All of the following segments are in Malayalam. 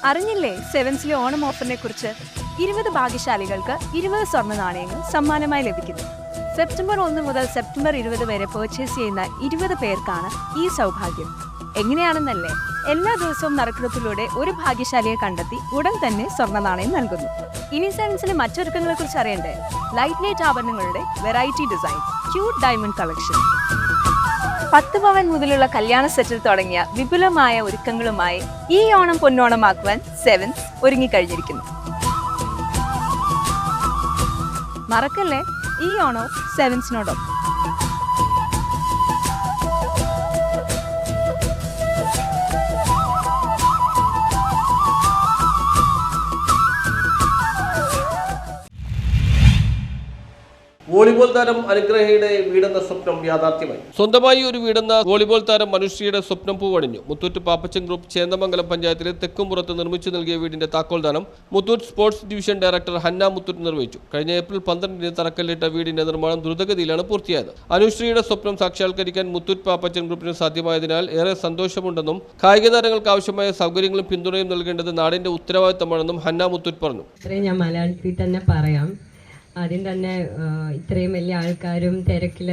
അറിഞ്ഞില്ലേ സെവൻസിലെ ഓണം ഓഫറിനെ കുറിച്ച്? 20 ഭാഗ്യശാലികൾക്ക് 20 സ്വർണ്ണ നാണയങ്ങൾ സമ്മാനമായി ലഭിക്കുന്നു. സെപ്റ്റംബർ 1 മുതൽ സെപ്റ്റംബർ 20 വരെ പർച്ചേസ് ചെയ്യുന്ന 20 പേർക്കാണ് ഈ സൗഭാഗ്യം. എങ്ങനെയാണെന്നല്ലേ? എല്ലാ ദിവസവും നറുക്കെടുപ്പിലൂടെ ഒരു ഭാഗ്യശാലിയെ കണ്ടെത്തി ഉടൻ തന്നെ സ്വർണ്ണ നാണയം നൽകുന്നു. ഇനി സെവൻസിലെ മറ്റൊരുക്കങ്ങളെ കുറിച്ച് അറിയണ്ടേ? ലൈറ്റ് വെയ്റ്റ് ആഭരണങ്ങളുടെ variety design, cute diamond collection, 10 പവൻ മുതലുള്ള കല്യാണ സെറ്റിൽ തുടങ്ങിയ വിപുലമായ ഒരുക്കങ്ങളുമായി ഈ ഓണം പൊന്നോണമാക്കുവാൻ സെവൻസ് ഒരുങ്ങിക്കഴിഞ്ഞിരിക്കുന്നു. മറക്കല്ലേ, ഈ ഓണം സെവൻസിനോടൊപ്പം. വോളിബോൾ താരം അനുഗ്രഹയുടെ വീടെന്ന സ്വപ്നം യാഥാർത്ഥ്യമായി. സ്വന്തമായി ഒരു വീടെന്ന വോളിബോൾ താരം അനുശ്രീയുടെ സ്വപ്നം പൂവണിഞ്ഞു. മുത്തൂറ്റ് പാപ്പച്ചൻ ഗ്രൂപ്പ് ചേന്ദമംഗലം പഞ്ചായത്തിലെ തെക്കുംപുറത്ത് നിർമ്മിച്ചു നൽകിയ വീടിന്റെ താക്കോൽദാനം Muthoot sports division director Hanna Muthoot നിർവഹിച്ചു. കഴിഞ്ഞ ഏപ്രിൽ 12-ന് തറക്കല്ലിട്ട വീടിന്റെ നിർമ്മാണം ദ്രുതഗതിയിലാണ് പൂർത്തിയായത്. അനുശ്രീയുടെ സ്വപ്നം സാക്ഷാത്കരിക്കാൻ മുത്തൂറ്റ് പാപ്പച്ചൻ ഗ്രൂപ്പിന് സാധ്യമായതിനാൽ ഏറെ സന്തോഷമുണ്ടെന്നും കായിക താരങ്ങൾക്ക് ആവശ്യമായ സൗകര്യങ്ങളും പിന്തുണയും നൽകേണ്ടത് നാടിന്റെ ഉത്തരവാദിത്തമാണെന്നും ഹന്ന മുത്തൂറ്റ് പറഞ്ഞു. ഞാൻ മലയാളത്തിൽ തന്നെ പറയാം. ആദ്യം തന്നെ ഇത്രയും വലിയ ആൾക്കാരും തിരക്കിൽ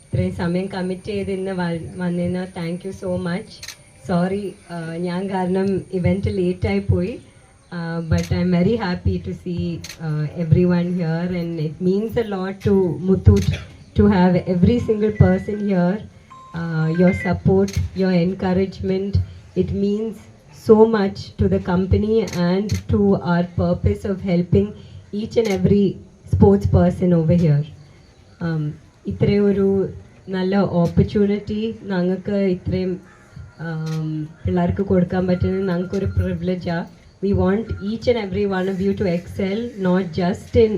ഇത്രയും സമയം കമ്മിറ്റ് ചെയ്ത് ഇന്ന് വന്നതിന് thank you so much. Sorry ഞാൻ കാരണം ഇവൻറ്റ് ലേറ്റായി പോയി. But I am very happy to see everyone here and it means a lot to Muthoot to have every single person here. Your support, your encouragement, it means so much to the company and to our purpose of helping each and every sports person over here. ഇത്രയും ഒരു നല്ല ഓപ്പർച്യൂണിറ്റി ഞങ്ങൾക്ക് ഇത്രയും പിള്ളേർക്ക് കൊടുക്കാൻ പറ്റുന്നത് ഞങ്ങൾക്കൊരു പ്രിവിലേജാണ്. We want each and every one of you to excel, not just in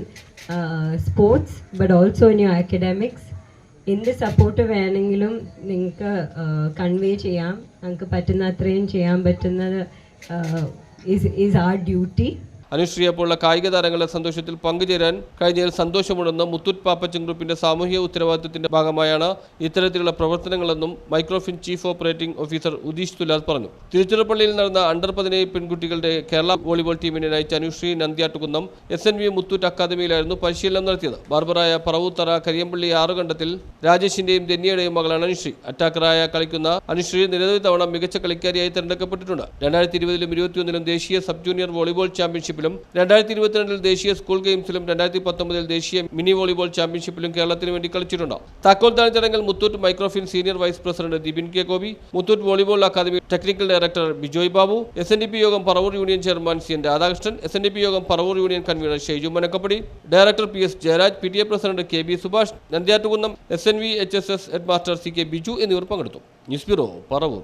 sports but also in your academics. എന്ത് സപ്പോർട്ട് വേണമെങ്കിലും നിങ്ങൾക്ക് കൺവേ ചെയ്യാം. നമുക്ക് പറ്റുന്ന അത്രയും ചെയ്യാൻ പറ്റുന്നത് ഈസ് ആർ ഡ്യൂട്ടി. അനുശ്രീയെപ്പോലുള്ള കായിക താരങ്ങളുടെ സന്തോഷത്തിൽ പങ്കുചേരാൻ കഴിഞ്ഞതിൽ സന്തോഷമുണ്ടെന്ന് മുത്തൂറ്റ് പാപ്പച്ചൻ ഗ്രൂപ്പിന്റെ സാമൂഹിക ഉത്തരവാദിത്തത്തിന്റെ ഭാഗമായാണ് ഇത്തരത്തിലുള്ള പ്രവർത്തനങ്ങളെന്നും Microfin chief operating officer Udeesh തുലാൽ പറഞ്ഞു. തിരുച്ചിറപ്പള്ളിയിൽ നടന്ന അണ്ടർ-17 പെൺകുട്ടികളുടെ കേരള വോളിബോൾ ടീമിനെ നയിച്ച അനുശ്രീ നന്ദ്യാട്ടുകുന്നം SNV മുത്തൂറ്റ് അക്കാദമിയിലായിരുന്നു പരിശീലനം നടത്തിയത്. ബാർബറായ പറവൂത്തറ കരിയമ്പള്ളി ആറുകണ്ടത്തിൽ രാജേഷിന്റെയും ധന്യയുടെയും മകളാണ് അനുശ്രീ. അറ്റാക്കറായ കളിക്കുന്ന അനുശ്രീ നിരവധി തവണ മികച്ച കളിക്കാരിയായി തിരഞ്ഞെടുക്കപ്പെട്ടിട്ടുണ്ട്. 2020-ലും 2021-ലും ദേശീയ സബ് ജൂനിയർ വോളിബോൾ ചാമ്പ്യൻഷിപ്പിലും 2022-ൽ ദേശീയ സ്കൂൾ ഗെയിംസിലും 2019-ൽ ദേശീയ മിനി വോളിബോൾ ചാമ്പ്യൻഷിപ്പിലും കേരളത്തിന് വേണ്ടി കളിച്ചിട്ടുണ്ട്. താക്കോൽദാന ചടങ്ങിൽ Muthoot Microfin senior vice president Dibin K Gopi, Muthoot volleyball academy technical director Bijoy Babu, SNDP Yogam Paravur union chairman CN Radhakrishnan, SNDP Yogam Paravur union convener Shaiju Manakkappady, director PS Jayaraj, PTA president KB Subhash, Nandyattukunnam SNV HSS headmaster CK Biju എന്നിവർ പങ്കെടുത്തു. News bureau, Paravur.